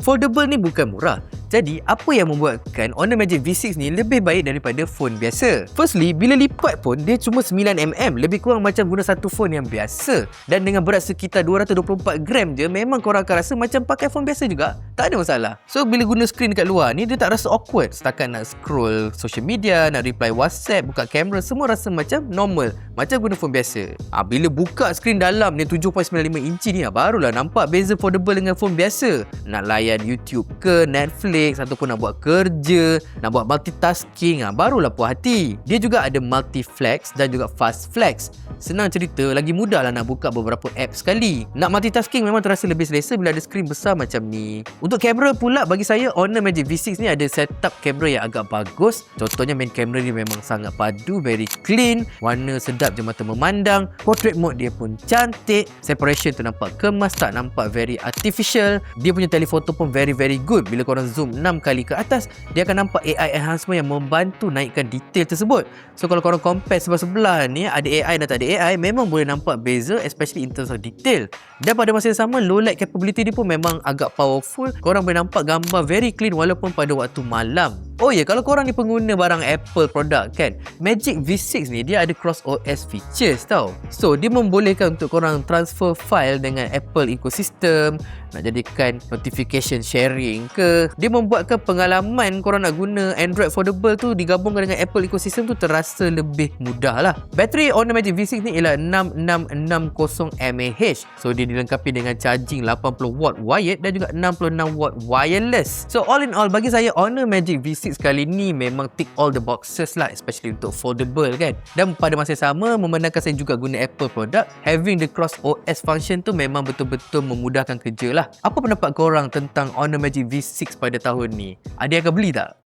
foldable ni bukan murah. Jadi, apa yang membuatkan Honor Magic V6 ni lebih baik daripada phone biasa? Firstly, bila lipat pun, dia cuma 9mm. Lebih kurang macam guna satu phone yang biasa. Dan dengan berat sekitar 224 gram je, memang korang akan rasa macam pakai phone biasa juga. Tak ada masalah. So, bila guna skrin dekat luar ni, dia tak rasa awkward. Setakat nak scroll social media, nak reply WhatsApp, buka kamera, semua rasa macam normal. Macam guna phone biasa. Bila buka skrin dalam ni 7.95 inci ni, barulah nampak beza foldable dengan phone biasa. Nak layan YouTube ke, Netflix, ataupun nak buat kerja, nak buat multitasking, barulah puas hati. Dia juga ada multi flex dan juga fast flex. Senang cerita, lagi mudah lah nak buka beberapa app sekali. Nak multitasking memang terasa lebih selesa bila ada skrin besar macam ni. Untuk kamera pula, bagi saya Honor Magic V6 ni ada setup kamera yang agak bagus. Contohnya main kamera ni memang sangat padu, very clean, warna sedap je mata memandang, portrait mode dia pun cantik, separation tu nampak kemas, tak nampak very artificial. Dia punya telephoto pun very good. Bila korang zoom 6 kali ke atas, dia akan nampak AI enhancement yang membantu naikkan detail tersebut. So kalau korang compare sebelah-sebelah ni, ada AI dan tak ada AI, memang boleh nampak beza, especially in terms of detail. Dan pada masa yang sama, low light capability dia pun memang agak powerful. Korang boleh nampak gambar very clean walaupun pada waktu malam. Oh ya, kalau korang ni pengguna barang Apple produk kan, Magic V6 ni dia ada cross OS features tau. So dia membolehkan untuk korang transfer file dengan Apple ecosystem, nak jadikan notification sharing ke. Dia membuatkan pengalaman korang nak guna Android foldable tu digabungkan dengan Apple ecosystem tu terasa lebih mudah lah. Bateri Honor Magic V6 ni ialah 6660 mAh. So dia dilengkapi dengan charging 80W wired dan juga 66W wireless. So all in all, bagi saya Honor Magic V6 kali ni memang tick all the boxes lah, especially untuk foldable kan. Dan pada masa yang sama, memandangkan saya juga guna Apple product, having the cross OS function tu memang betul-betul memudahkan kerja lah. Apa pendapat korang tentang Honor Magic V6 pada tahun ni? Ada yang akan beli tak?